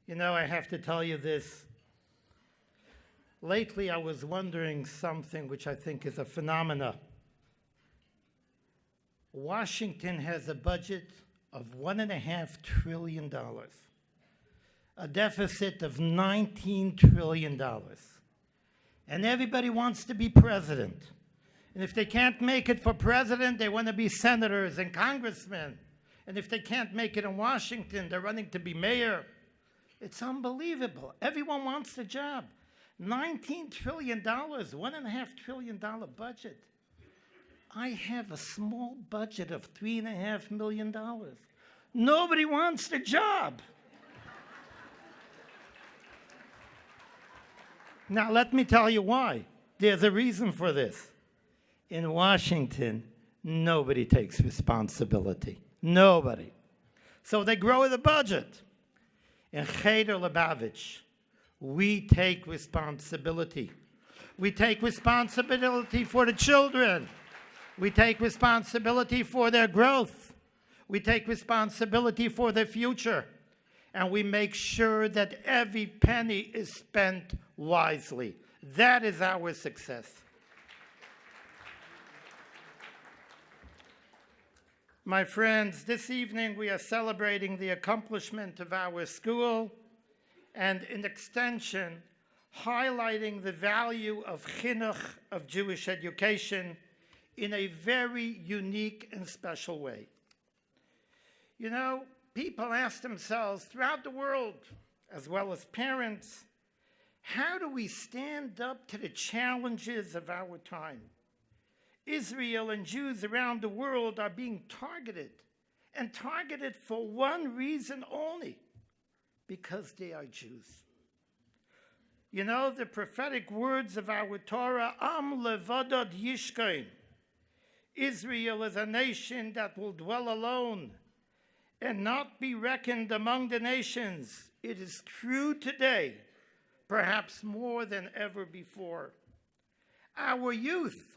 You know, I have to tell you this. Lately, I was wondering something which I think is a phenomena. Washington has a budget of $1.5 trillion, a deficit of $19 trillion. And everybody wants to be president. And if they can't make it for president, they want to be senators and congressmen. And if they can't make it in Washington, they're running to be mayor. It's unbelievable. Everyone wants the job. $19 trillion, $1.5 trillion budget. I have a small budget of $3.5 million. Nobody wants the job. Now, let me tell you why. There's a reason for this. In Washington, nobody takes responsibility. Nobody. So they grow the budget. In Cheder, Lubavitch, we take responsibility. We take responsibility for the children. We take responsibility for their growth. We take responsibility for their future. And we make sure that every penny is spent wisely. That is our success. My friends, this evening we are celebrating the accomplishment of our school and, in extension, highlighting the value of chinuch, of Jewish education, in a very unique and special way. You know, people ask themselves throughout the world, as well as parents, how do we stand up to the challenges of our time? Israel and Jews around the world are being targeted, and targeted for one reason only, because they are Jews. You know, the prophetic words of our Torah, Am levadad yishkein. Israel is a nation that will dwell alone and not be reckoned among the nations. It is true today, perhaps more than ever before. Our youth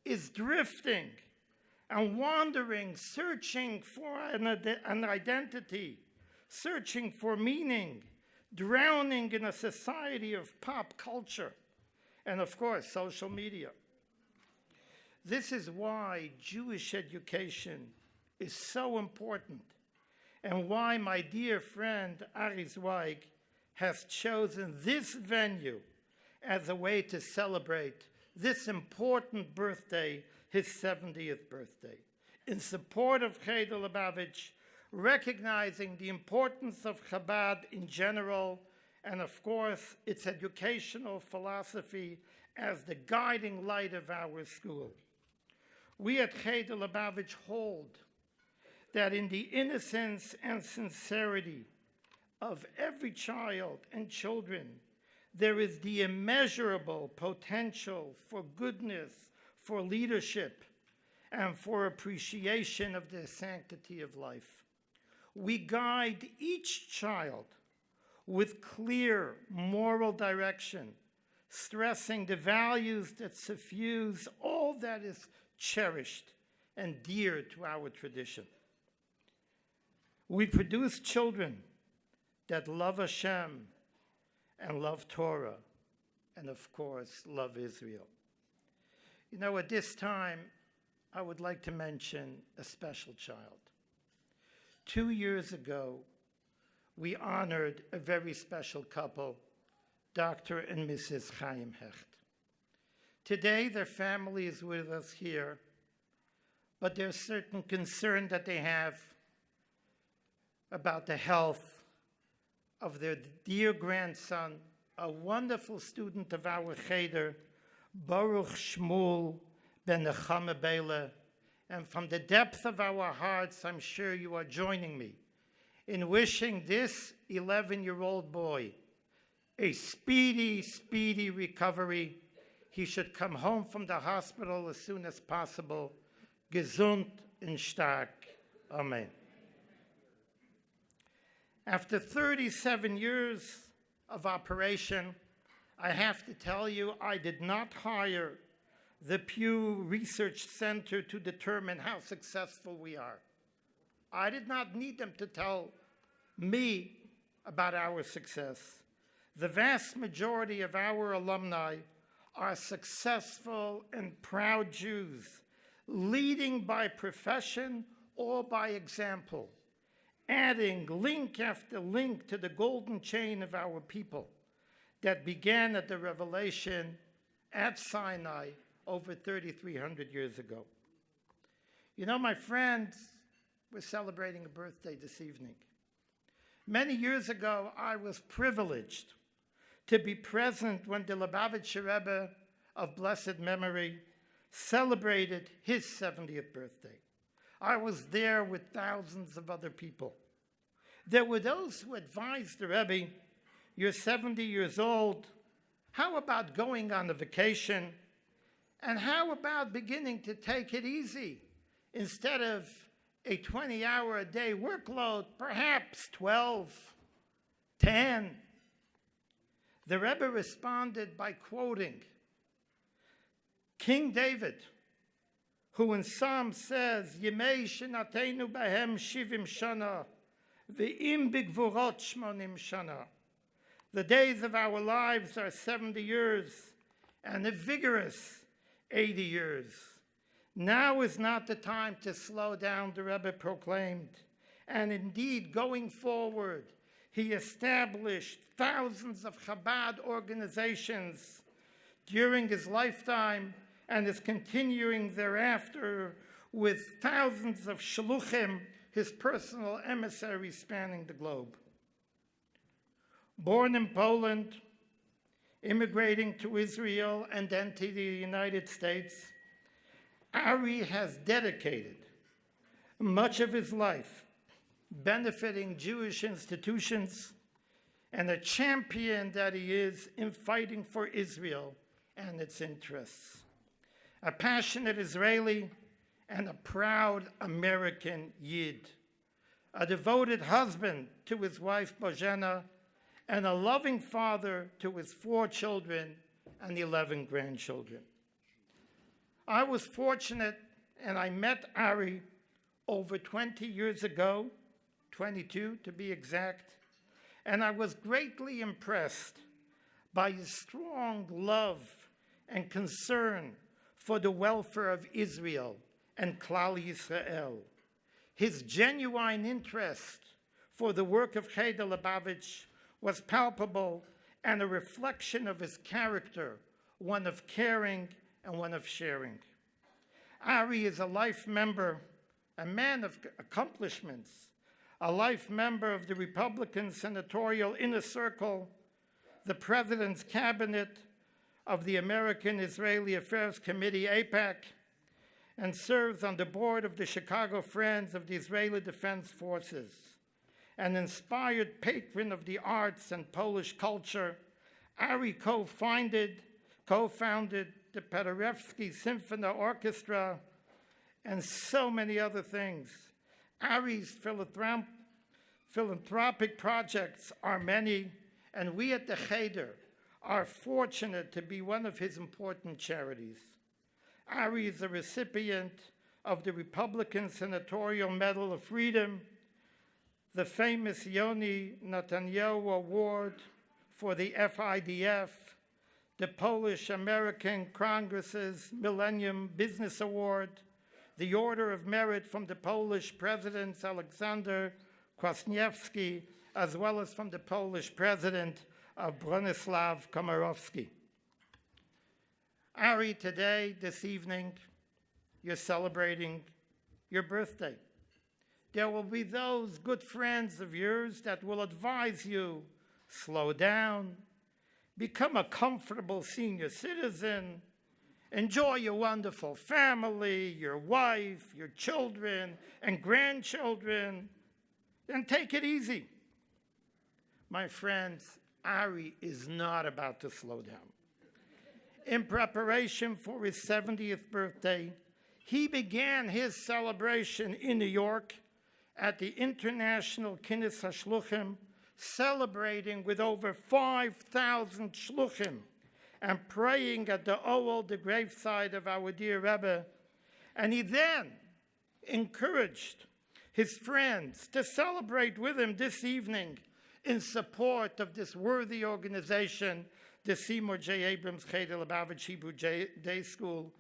is drifting and wandering, searching for an identity, searching for meaning, drowning in a society of pop culture and, of course, social media. This is why Jewish education is so important, and why my dear friend Arie Zweig has chosen this venue as a way to celebrate this important birthday, his 70th birthday. In support of Cheder Lubavitch, recognizing the importance of Chabad in general, and of course its educational philosophy as the guiding light of our school. We at Cheder Lubavitch hold that in the innocence and sincerity of every child and children, there is the immeasurable potential for goodness, for leadership, and for appreciation of the sanctity of life. We guide each child with clear moral direction, stressing the values that suffuse all that is cherished and dear to our tradition. We produce children that love Hashem and love Torah, and of course, love Israel. You know, at this time, I would like to mention a special child. 2 years ago, we honored a very special couple, Dr. and Mrs. Chaim Hecht. Today, their family is with us here, but there's certain concern that they have about the health of their dear grandson, a wonderful student of our Cheder, Baruch Shmuel ben Nechama Bela. And from the depth of our hearts, I'm sure you are joining me in wishing this 11-year-old boy a speedy, speedy recovery. He should come home from the hospital as soon as possible. Gesund und stark. Amen. After 37 years of operation, I have to tell you, I did not hire the Pew Research Center to determine how successful we are. I did not need them to tell me about our success. The vast majority of our alumni are successful and proud Jews, leading by profession or by example, adding link after link to the golden chain of our people that began at the revelation at Sinai over 3,300 years ago. You know, my friends, we're celebrating a birthday this evening. Many years ago, I was privileged to be present when the Lubavitch Rebbe of blessed memory celebrated his 70th birthday. I was there with thousands of other people. There were those who advised the Rebbe, you're 70 years old, how about going on a vacation? And how about beginning to take it easy? Instead of a 20-hour-a-day workload, perhaps 12, 10. The Rebbe responded by quoting King David, who in Psalm says, Yemei shenatenu bahem shivim shana, ve'im bigvurot shmonim shana. The days of our lives are 70 years, and a vigorous 80 years. Now is not the time to slow down, the Rebbe proclaimed. And indeed, going forward, he established thousands of Chabad organizations during his lifetime and is continuing thereafter with thousands of shluchim, his personal emissaries spanning the globe. Born in Poland, immigrating to Israel and then to the United States, Arie has dedicated much of his life benefiting Jewish institutions and a champion that he is in fighting for Israel and its interests. A passionate Israeli and a proud American Yid, a devoted husband to his wife Bozhena, and a loving father to his 4 children and 11 grandchildren. I was fortunate, and I met Arie over 20 years ago, 22 to be exact, and I was greatly impressed by his strong love and concern for the welfare of Israel and Klal Yisrael, his genuine interest for the work of Cheder Lubavitch was palpable and a reflection of his character, one of caring and one of sharing. Arie is a life member, a man of accomplishments, a life member of the Republican Senatorial Inner Circle, the President's Cabinet of the American-Israeli Affairs Committee, AIPAC, and serves on the board of the Chicago Friends of the Israeli Defense Forces. An inspired patron of the arts and Polish culture, Arie co-founded the Paderewski Symphony Orchestra and so many other things. Arie's philanthropic projects are many, and we at the Cheder are fortunate to be one of his important charities. Arie is a recipient of the Republican Senatorial Medal of Freedom, the famous Yoni Netanyahu Award for the FIDF, the Polish-American Congress's Millennium Business Award, the Order of Merit from the Polish President Aleksander Kwaśniewski, as well as from the Polish President of Bronisław Komorowski. Arie, today, this evening, you're celebrating your birthday. There will be those good friends of yours that will advise you, slow down, become a comfortable senior citizen, enjoy your wonderful family, your wife, your children and grandchildren, and take it easy. My friends, Arie is not about to slow down. In preparation for his 70th birthday, he began his celebration in New York at the International Kinnis HaShluchim, celebrating with over 5,000 shluchim and praying at the Ohel, the graveside of our dear Rebbe. And he then encouraged his friends to celebrate with him this evening in support of this worthy organization, the Seymour J. Abrams Cheder Lubavitch Hebrew Day School.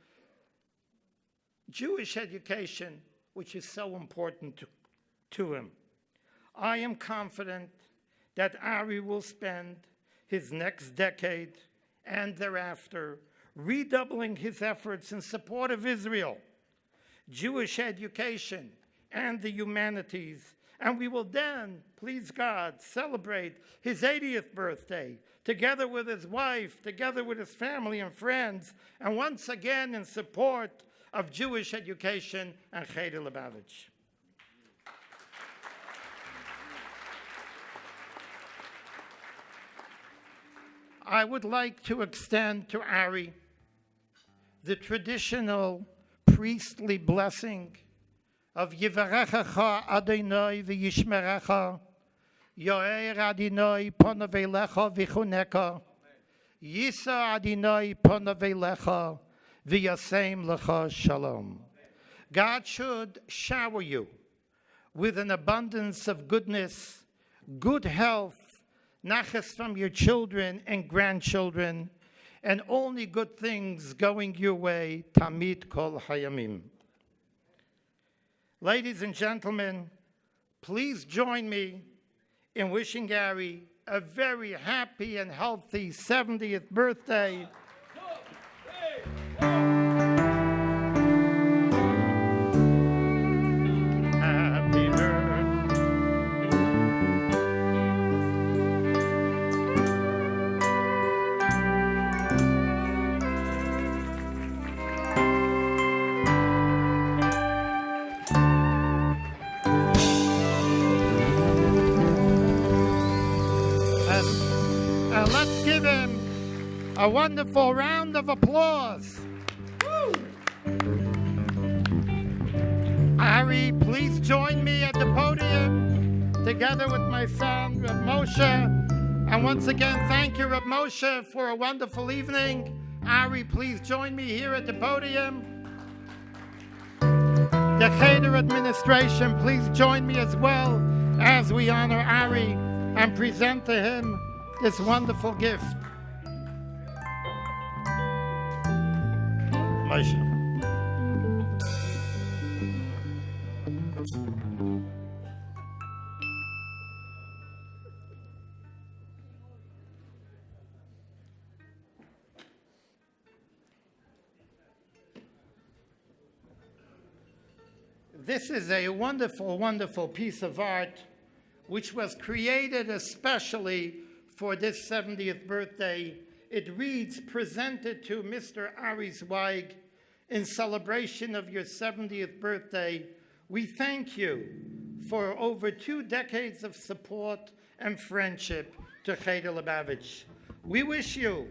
Jewish education, which is so important to him. I am confident that Arie will spend his next decade and thereafter redoubling his efforts in support of Israel, Jewish education, and the humanities. And we will then, please God, celebrate his 80th birthday, together with his wife, together with his family and friends, and once again in support of Jewish education and Cheder Lubavitch. I would like to extend to Arie the traditional priestly blessing of Yivarechecha Adonai v'yishmerecha, Yo'er Adonai ponav elecha v'chuneka, Yisa Adonai ponav elecha v'yasem lecha shalom. God should shower you with an abundance of goodness, good health, nachas from your children and grandchildren, and only good things going your way, tamid kol hayamim. Ladies and gentlemen, please join me in wishing Arie a very happy and healthy 70th birthday. Happy birthday. Let's give him a wonderful round of applause. Woo! Arie, please join me at the podium together with my son, Reb Moshe. And once again, thank you, Reb Moshe, for a wonderful evening. Arie, please join me here at the podium. The Cheder administration, please join me as well as we honor Arie and present to him this wonderful gift. Moshe. This is a wonderful, wonderful piece of art which was created especially for this 70th birthday. It reads, presented to Mr. Arie Zweig in celebration of your 70th birthday. We thank you for over 2 decades of support and friendship to Cheder Lubavitch. We wish you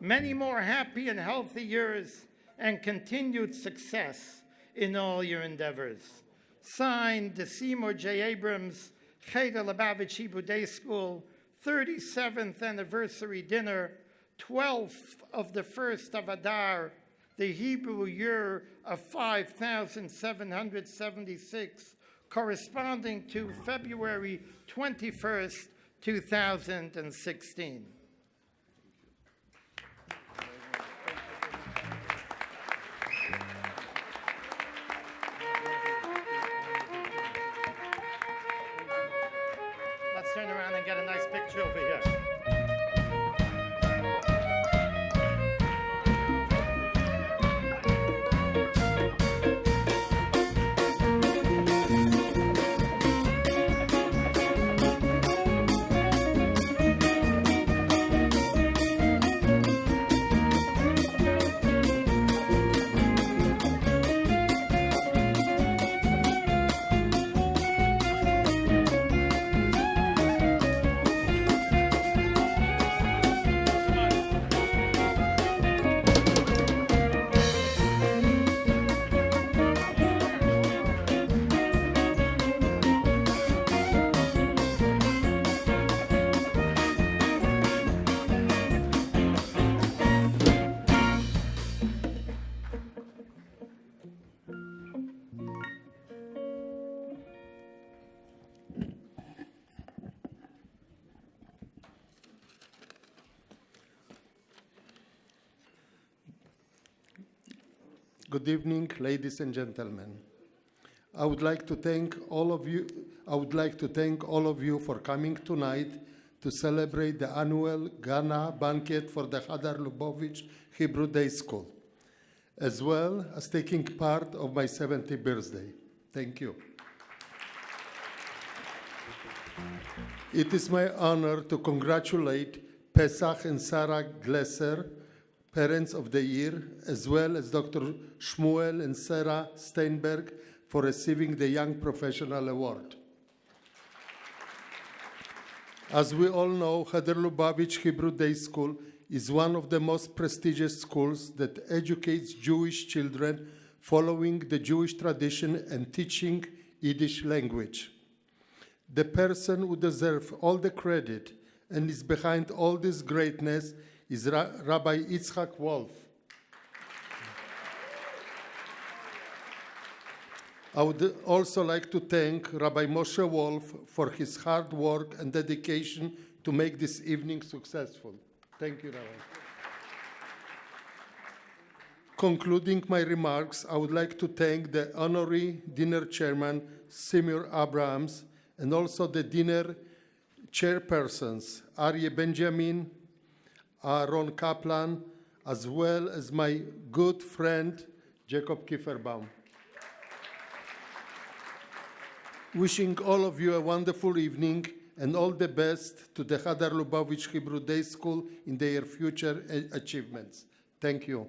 many more happy and healthy years and continued success in all your endeavors. Signed, the Seymour J. Abrams Cheder Lubavitch Hebrew Day School 37th anniversary dinner, 12th of the 1st of Adar, the Hebrew year of 5776, corresponding to February 21st, 2016. Let's turn around and get a nice picture over here. Good evening, ladies and gentlemen. I would like to thank all of you for coming tonight to celebrate the annual Ghana banquet for the Cheder Lubavitch Hebrew Day School, as well as taking part of my 70th birthday. Thank you. It is my honor to congratulate Pesach and Sarah Glesser, Parents of the Year, as well as Dr. Shmuel and Sarah Steinberg for receiving the Young Professional Award. As we all know, Cheder Lubavitch Hebrew Day School is one of the most prestigious schools that educates Jewish children following the Jewish tradition and teaching Yiddish language. The person who deserves all the credit and is behind all this greatness is Rabbi Yitzchak Wolf. I would also like to thank Rabbi Moshe Wolf for his hard work and dedication to make this evening successful. Thank you, Rabbi. Concluding my remarks, I would like to thank the honorary dinner chairman, Simir Abrahams, and also the dinner chairpersons, Arie Benjamin, Aaron Kaplan, as well as my good friend, Jacob Kieferbaum. Wishing all of you a wonderful evening and all the best to the Cheder Lubavitch Hebrew Day School in their future achievements. Thank you.